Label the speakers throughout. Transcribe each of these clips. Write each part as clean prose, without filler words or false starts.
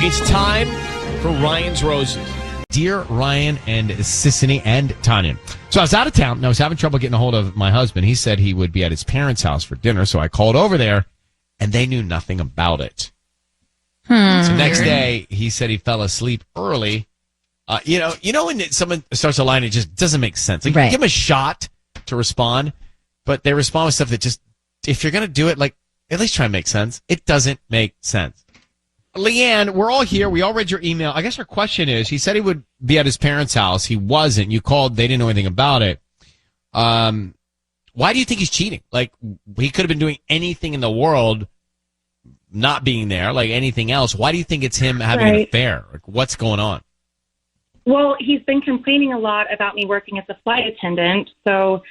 Speaker 1: It's time for Ryan's Roses. Dear Ryan and Sissany and Tanya. So I was out of town and I was having trouble getting a hold of my husband. He said he would be at his parents' house for dinner, so I called over there and they knew nothing about it. So next day, he said he fell asleep early. You know when someone starts a line, it just doesn't make sense. Like,
Speaker 2: Right.
Speaker 1: give them a shot to respond, but they respond with stuff that just, if you're going to do it, like, at least try and make sense. It doesn't make sense. Leanne, we're all here. We all read your email. I guess our question is, he said he would be at his parents' house. He wasn't. You called. They didn't know anything about it. Why do you think he's cheating? Like, he could have been doing anything in the world, not being there, like anything else. Why do you think it's him having an affair? Like, what's going on?
Speaker 3: Well, he's been complaining a lot about me working as a flight attendant, so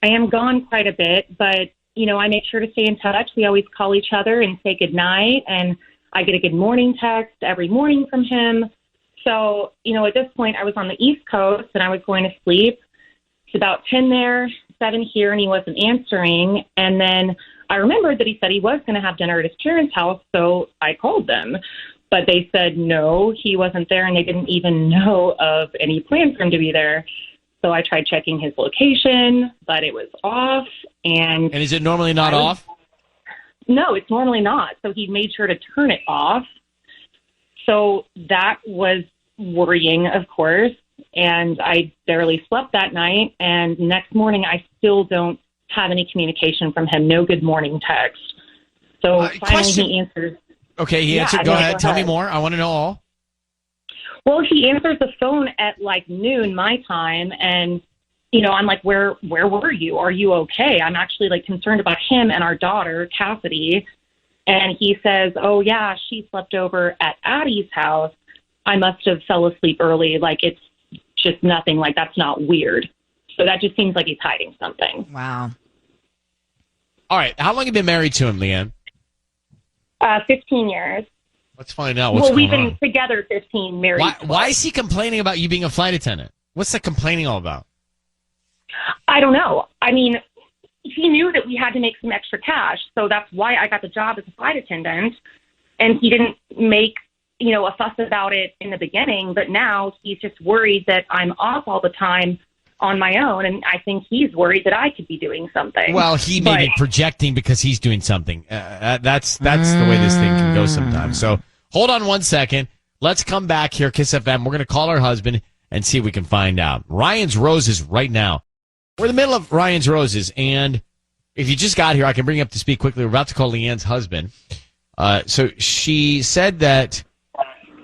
Speaker 3: I am gone quite a bit, but, you know, I make sure to stay in touch. We always call each other and say goodnight, and I get a good morning text every morning from him. So, you know, at this point, I was on the East Coast, and I was going to sleep. It's about 10 there, 7 here, and he wasn't answering. And then I remembered that he said he was going to have dinner at his parents' house, so I called them. But they said no, he wasn't there, and they didn't even know of any plan for him to be there. So I tried checking his location, but it was off. And
Speaker 1: is it normally not off?
Speaker 3: No, it's normally not. So he made sure to turn it off. So that was worrying, of course. And I barely slept that night. And next morning, I still don't have any communication from him. No good morning text. So finally he answers.
Speaker 1: Okay, he answered. Go ahead. Tell me more. I want to know all.
Speaker 3: Well, he answers the phone at like noon my time. And, you know, I'm like, where were you? Are you okay? I'm actually like concerned about him and our daughter, Cassidy. And he says, oh, yeah, she slept over at Addie's house. I must have fell asleep early. Like, it's just nothing. Like, that's not weird. So that just seems like he's hiding something.
Speaker 2: Wow.
Speaker 1: All right. How long have you been married to him, Leanne?
Speaker 3: 15 years.
Speaker 1: Let's find out what's going on.
Speaker 3: Well, we've been together 15, married.
Speaker 1: Why is he complaining about you being a flight attendant? What's the complaining all about?
Speaker 3: I don't know. I mean, he knew that we had to make some extra cash, so that's why I got the job as a flight attendant. And he didn't make, you know, a fuss about it in the beginning, but now he's just worried that I'm off all the time on my own, and I think he's worried that I could be doing something.
Speaker 1: Well, he may be projecting because he's doing something. That's the way this thing can go sometimes. So hold on one second. Let's come back here, Kiss FM. We're going to call our husband and see if we can find out. Ryan's Roses right now. We're in the middle of Ryan's Roses, and if you just got here, I can bring you up to speed quickly. We're about to call Leanne's husband. So she said that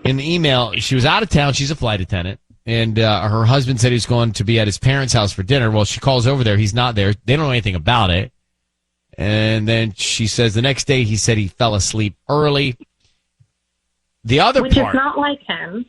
Speaker 1: in the email, she was out of town. She's a flight attendant. And her husband said he was going to be at his parents' house for dinner. Well, she calls over there. He's not there. They don't know anything about it. And then she says the next day he said he fell asleep early. The other
Speaker 3: Which
Speaker 1: part,
Speaker 3: is not like him.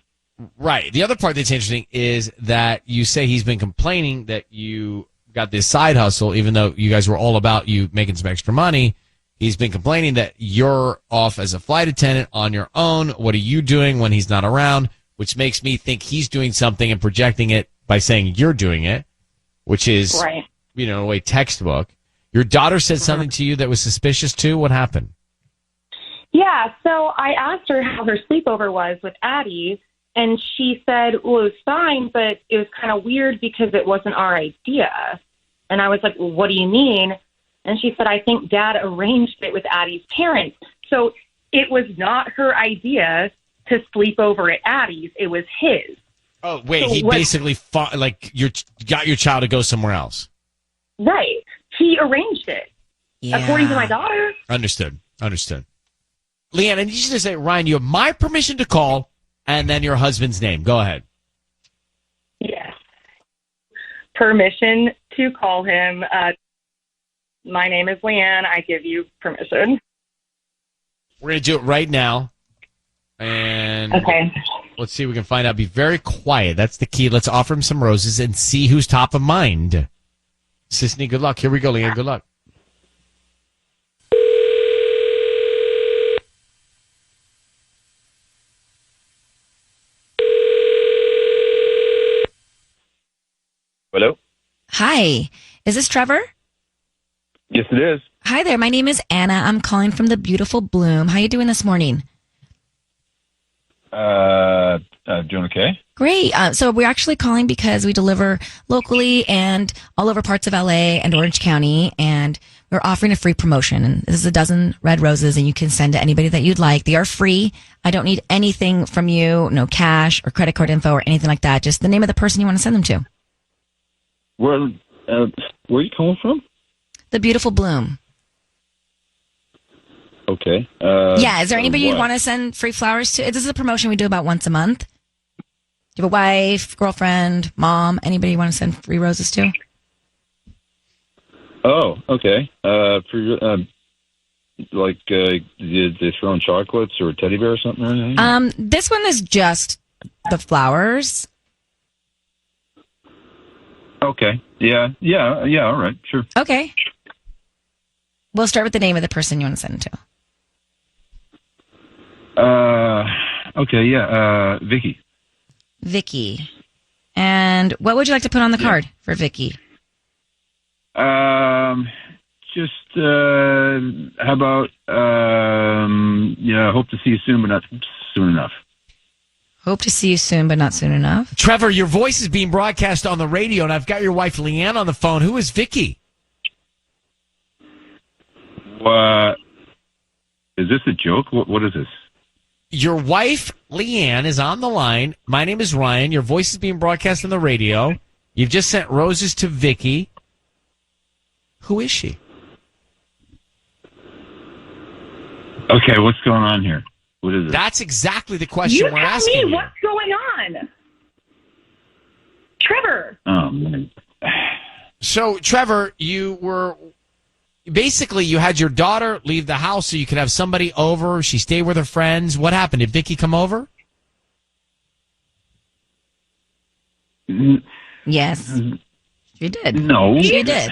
Speaker 1: Right. The other part that's interesting is that you say he's been complaining that you got this side hustle, even though you guys were all about you making some extra money. He's been complaining that you're off as a flight attendant on your own. What are you doing when he's not around? Which makes me think he's doing something and projecting it by saying you're doing it, which is,
Speaker 3: right,
Speaker 1: you know, in a way, textbook. Your daughter said something to you that was suspicious too. What happened?
Speaker 3: Yeah, so I asked her how her sleepover was with Addie, and she said, well, it was fine, but it was kind of weird because it wasn't our idea. And I was like, well, what do you mean? And she said, I think Dad arranged it with Addie's parents. So it was not her idea to sleep over at Addie's. It was his.
Speaker 1: Oh, wait,
Speaker 3: so
Speaker 1: he basically got your child to go somewhere else.
Speaker 3: Right. He arranged it, according to my daughter.
Speaker 1: Understood. Leanne, I need you to say, Ryan, you have my permission to call, and then your husband's name. Go ahead.
Speaker 3: Yes. Permission to call him. My name is Leanne. I give you permission.
Speaker 1: We're going to do it right now. And
Speaker 3: okay,
Speaker 1: let's see if we can find out. Be very quiet. That's the key. Let's offer him some roses and see who's top of mind. Sissany, good luck. Here we go, Leanne. Good luck.
Speaker 4: Hello?
Speaker 2: Hi. Is this Trevor?
Speaker 4: Yes, it is.
Speaker 2: Hi there. My name is Anna. I'm calling from the beautiful Bloom. How you doing this morning?
Speaker 4: Doing okay?
Speaker 2: Great. So we're actually calling because we deliver locally and all over parts of LA and Orange County, and we're offering a free promotion. And this is a dozen red roses, and you can send to anybody that you'd like. They are free. I don't need anything from you, no cash or credit card info or anything like that. Just the name of the person you want to send them to.
Speaker 4: Where are you calling from?
Speaker 2: The Beautiful Bloom.
Speaker 4: Okay.
Speaker 2: Yeah, is there anybody you'd
Speaker 4: what?
Speaker 2: want to send free flowers to? This is a promotion we do about once a month. Do you have a wife, girlfriend, mom, anybody you want to send free roses to?
Speaker 4: Oh, okay. For did they throw in chocolates or a teddy bear or something or anything?
Speaker 2: This one is just the flowers.
Speaker 4: Okay. Yeah. All right. Sure.
Speaker 2: Okay. We'll start with the name of the person you want to send it to.
Speaker 4: Okay. Yeah. Vicky.
Speaker 2: Vicky. And what would you like to put on the card for Vicky?
Speaker 4: Just how about hope to see you soon, but not soon enough.
Speaker 2: Hope to see you soon, but not soon enough.
Speaker 1: Trevor, your voice is being broadcast on the radio, and I've got your wife Leanne on the phone. Who is Vicky?
Speaker 4: What? Is this a joke? What is this?
Speaker 1: Your wife Leanne is on the line. My name is Ryan. Your voice is being broadcast on the radio. You've just sent roses to Vicky. Who is she?
Speaker 4: Okay, what's going on here? What is it?
Speaker 1: That's exactly the question we're asking
Speaker 3: You tell
Speaker 1: you.
Speaker 3: me what's going on. Trevor.
Speaker 4: Oh, man.
Speaker 1: So, Trevor, you had your daughter leave the house so you could have somebody over. She stayed with her friends. What happened? Did Vicky come over?
Speaker 2: Yes. She did.
Speaker 4: No.
Speaker 2: She did.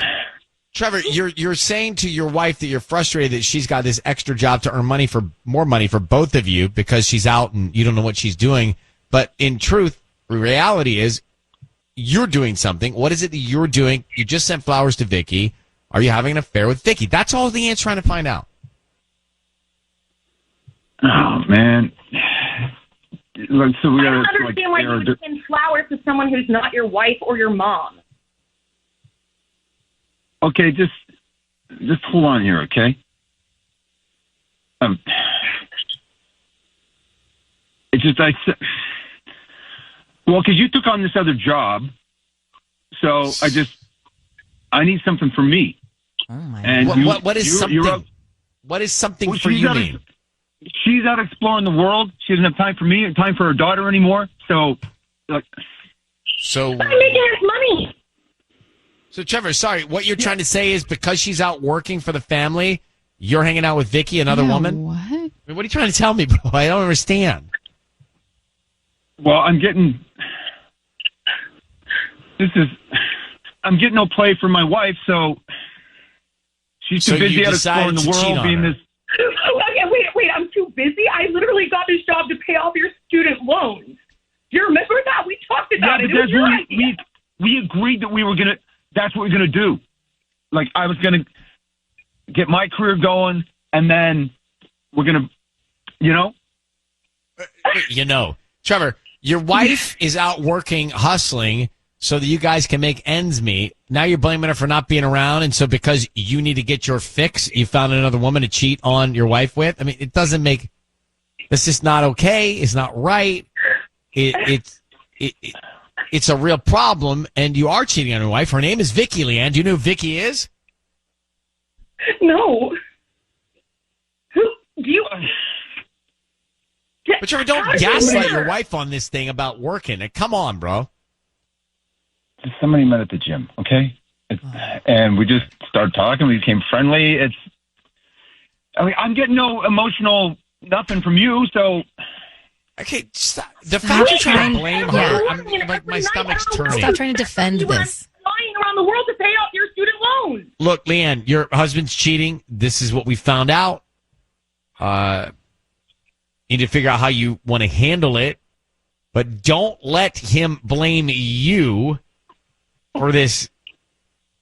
Speaker 1: Trevor, you're saying to your wife that you're frustrated that she's got this extra job to earn more money for both of you because she's out and you don't know what she's doing. But in truth, the reality is you're doing something. What is it that you're doing? You just sent flowers to Vicky. Are you having an affair with Vicky? That's all Leanne's trying to find out.
Speaker 4: Oh, man. Look, so we
Speaker 3: I don't
Speaker 4: gotta,
Speaker 3: understand why you would send flowers to someone who's not your wife or your mom.
Speaker 4: Okay, just hold on here, okay? It's just because you took on this other job, so I need something for me.
Speaker 2: Oh my
Speaker 4: and
Speaker 2: God.
Speaker 1: What is something? What is something for you mean?
Speaker 4: She's out exploring the world. She doesn't have time for me, time for her daughter anymore. So
Speaker 3: I'm making us money.
Speaker 1: So, Trevor, sorry, what you're trying to say is because she's out working for the family, you're hanging out with Vicky, another woman?
Speaker 2: What?
Speaker 1: I mean, what are you trying to tell me, bro? I don't understand.
Speaker 4: well, I'm getting no play for my wife, so she's too
Speaker 1: So
Speaker 4: busy
Speaker 1: you
Speaker 4: out exploring
Speaker 1: decided
Speaker 4: the
Speaker 1: to cheat
Speaker 4: world,
Speaker 1: on
Speaker 4: being
Speaker 1: her.
Speaker 4: this.
Speaker 3: Okay, wait, I'm too busy. I literally got this job to pay off your student loans. Do you remember that? We talked about it. It was your idea.
Speaker 4: We agreed that that's what we were gonna do. Like, I was gonna get my career going, and then we're gonna,
Speaker 1: Trevor, your wife is out working, hustling, so that you guys can make ends meet. Now you're blaming her for not being around, and so because you need to get your fix, you found another woman to cheat on your wife with? I mean, it doesn't make... It's just not okay. It's not right. It's a real problem, and you are cheating on your wife. Her name is Vicky, Leanne. Do you know who Vicky is?
Speaker 3: No. Who do you?
Speaker 1: But Trevor, don't gaslight your wife on this thing about working. Come on, bro.
Speaker 4: somebody met at the gym, okay? And we just started talking. We became friendly. I'm getting no emotional nothing from you, so...
Speaker 1: Okay, stop. The fact you're trying to blame her,
Speaker 2: Yeah.
Speaker 1: my stomach's turning.
Speaker 2: Stop trying to defend
Speaker 3: You were
Speaker 2: this.
Speaker 3: flying around the world to pay off your student loans.
Speaker 1: Look, Leanne, your husband's cheating. This is what we found out. You need to figure out how you want to handle it, but don't let him blame you for this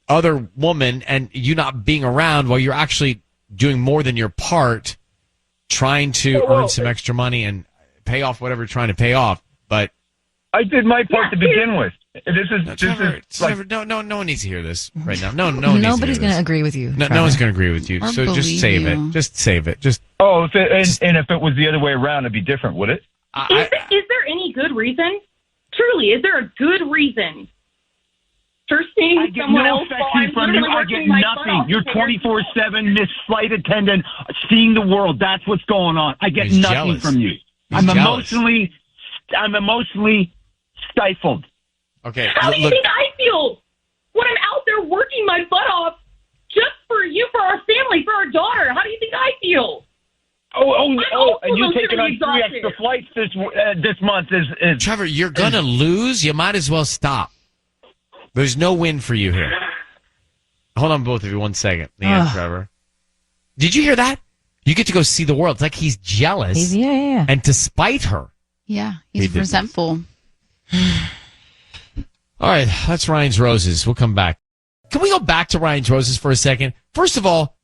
Speaker 1: other woman and you not being around while you're actually doing more than your part, trying to earn some extra money and pay off whatever you're trying to pay off, but
Speaker 4: I did my part to begin with.
Speaker 1: Trevor, no one needs to hear this right now. No,
Speaker 2: Nobody's going to agree with you.
Speaker 1: No one's going to agree with you.
Speaker 5: Or
Speaker 1: So just save it. Just save it. Just.
Speaker 4: Oh, and if it was the other way around, it'd be different, would it?
Speaker 3: Is there any good reason? Truly, is there a good reason for seeing someone else while I'm
Speaker 4: from you.
Speaker 3: literally
Speaker 4: I get
Speaker 3: working my butt
Speaker 4: nothing.
Speaker 3: off to
Speaker 4: You're
Speaker 3: pay your
Speaker 4: 24/7 Miss Flight Attendant, seeing the world. That's what's going on. I get
Speaker 1: He's
Speaker 4: nothing
Speaker 1: jealous.
Speaker 4: from you.
Speaker 1: He's jealous.
Speaker 4: I'm emotionally stifled.
Speaker 1: Okay,
Speaker 3: How do you think I feel when I'm out there working my butt off just for you, for our family, for our daughter? How do you think I feel?
Speaker 4: And you taking on 3
Speaker 3: exhausted.
Speaker 4: extra flights this month is
Speaker 1: Trevor, you're going to lose. You might as well stop. There's no win for you here. Hold on, both of you, 1 second. Leanne and Trevor. Did you hear that? You get to go see the world. It's like he's jealous.
Speaker 2: Yeah.
Speaker 1: And to spite her.
Speaker 5: Yeah,
Speaker 1: He
Speaker 5: he's
Speaker 1: did
Speaker 5: resentful.
Speaker 1: All right, that's Ryan's Roses. We'll come back. Can we go back to Ryan's Roses for a second? First of all,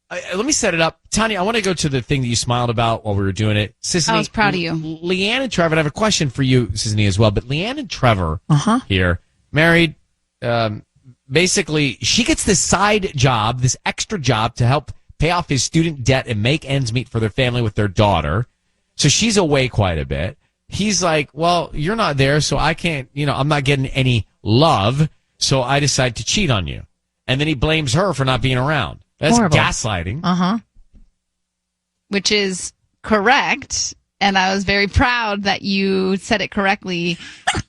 Speaker 1: let me set it up. Tanya, I want to go to the thing that you smiled about while we were doing it. Sisney,
Speaker 5: I was proud of you.
Speaker 1: Leanne and Trevor, and I have a question for you, Sisney, as well. But Leanne and Trevor here, married, basically, she gets this side job, this extra job to help pay off his student debt and make ends meet for their family with their daughter. So she's away quite a bit. He's like, well, you're not there, so I can't, I'm not getting any love, so I decide to cheat on you. And then he blames her for not being around. That's
Speaker 2: Horrible.
Speaker 1: gaslighting.
Speaker 5: Which is correct. And I was very proud that you said it correctly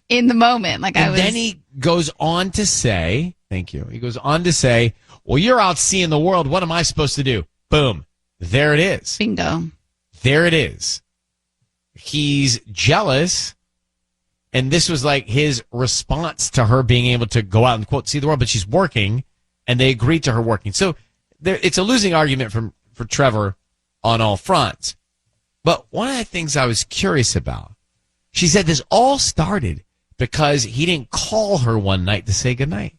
Speaker 5: in the moment.
Speaker 1: Then he goes on to say, thank you. He goes on to say, well, you're out seeing the world. What am I supposed to do? Boom. There it is.
Speaker 5: Bingo.
Speaker 1: There it is. He's jealous. And this was like his response to her being able to go out and, quote, see the world, but she's working, and they agreed to her working. So it's a losing argument for Trevor on all fronts. But one of the things I was curious about, she said this all started because he didn't call her one night to say goodnight.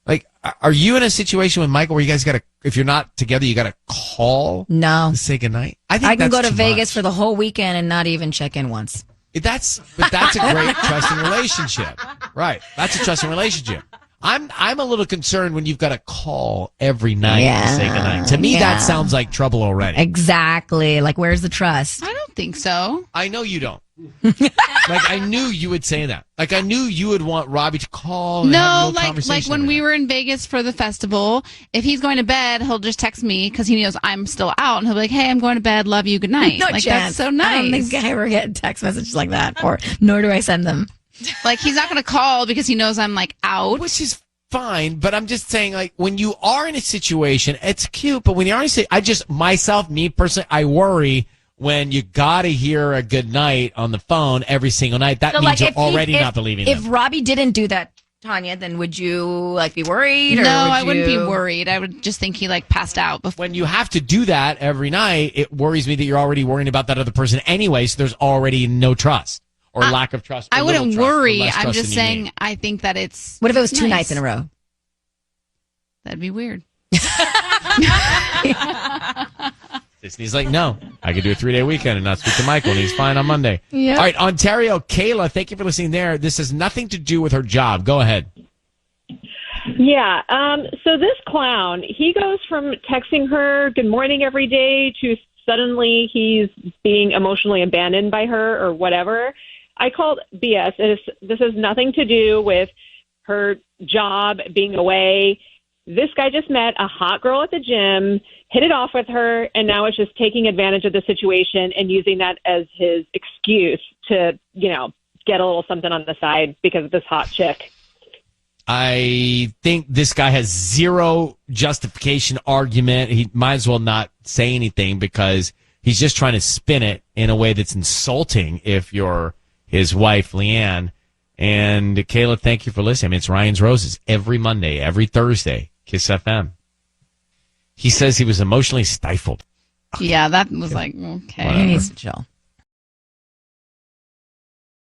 Speaker 1: Like, are you in a situation with Michael where you guys if you're not together, you got to call
Speaker 2: No.
Speaker 1: to say goodnight? I think
Speaker 2: I can
Speaker 1: that's
Speaker 2: go to
Speaker 1: too
Speaker 2: Vegas
Speaker 1: much.
Speaker 2: for the whole weekend and not even check in once.
Speaker 1: That's a great trusting relationship. Right. That's a trusting relationship. I'm a little concerned when you've got to call every night to say goodnight. To me, that sounds like trouble already.
Speaker 2: Exactly. Like, where's the trust?
Speaker 5: I don't think so.
Speaker 1: I know you don't. Like, I knew you would say that. Like, I knew you would want Robbie to call and have a little
Speaker 5: like
Speaker 1: conversation
Speaker 5: when
Speaker 1: with
Speaker 5: we
Speaker 1: him.
Speaker 5: were in Vegas for the festival, if he's going to bed, he'll just text me because he knows I'm still out, and he'll be like, "Hey, I'm going to bed. Love you. Good night."
Speaker 2: No
Speaker 5: like
Speaker 2: chance.
Speaker 5: That's so nice.
Speaker 2: I don't think I ever get text messages like that, nor do I send them.
Speaker 5: Like, he's not going to call because he knows I'm like out.
Speaker 1: Which is fine, but I'm just saying, like, when you are in a situation, it's cute, but when you are in a situation, me personally, I worry when you gotta hear a good night on the phone every single night. That means you're already not believing
Speaker 2: If
Speaker 1: them.
Speaker 2: Robbie didn't do that, Tanya, then would you be worried? Or
Speaker 5: No,
Speaker 2: would
Speaker 5: I wouldn't be
Speaker 2: you-
Speaker 5: worried. I would just think he passed out before.
Speaker 1: When you have to do that every night, it worries me that you're already worrying about that other person anyway, so there's already no trust or lack of trust. Or
Speaker 5: I wouldn't
Speaker 1: little trust, or
Speaker 5: worry.
Speaker 1: less
Speaker 5: I'm
Speaker 1: trust
Speaker 5: just
Speaker 1: than you
Speaker 5: saying
Speaker 1: need.
Speaker 5: I think that it's.
Speaker 2: What if it was two
Speaker 5: nice.
Speaker 2: nights in a row?
Speaker 5: That'd be weird.
Speaker 1: Disney's like, no, I could do a 3-day weekend and not speak to Michael, and he's fine on Monday.
Speaker 2: Yeah.
Speaker 1: All right, Ontario, Kayla, thank you for listening there. This has nothing to do with her job. Go ahead.
Speaker 6: Yeah. So this clown, he goes from texting her good morning every day to suddenly he's being emotionally abandoned by her or whatever. I called BS. This has nothing to do with her job being away. This guy just met a hot girl at the gym, hit it off with her, and now is just taking advantage of the situation and using that as his excuse to, get a little something on the side because of this hot chick.
Speaker 1: I think this guy has zero justification argument. He might as well not say anything because he's just trying to spin it in a way that's insulting if you're his wife, Leanne. And Kayla, thank you for listening. I mean, it's Ryan's Roses every Monday, every Thursday, Kiss FM. He says he was emotionally stifled.
Speaker 5: Yeah, that was like, okay.
Speaker 2: He needs to chill.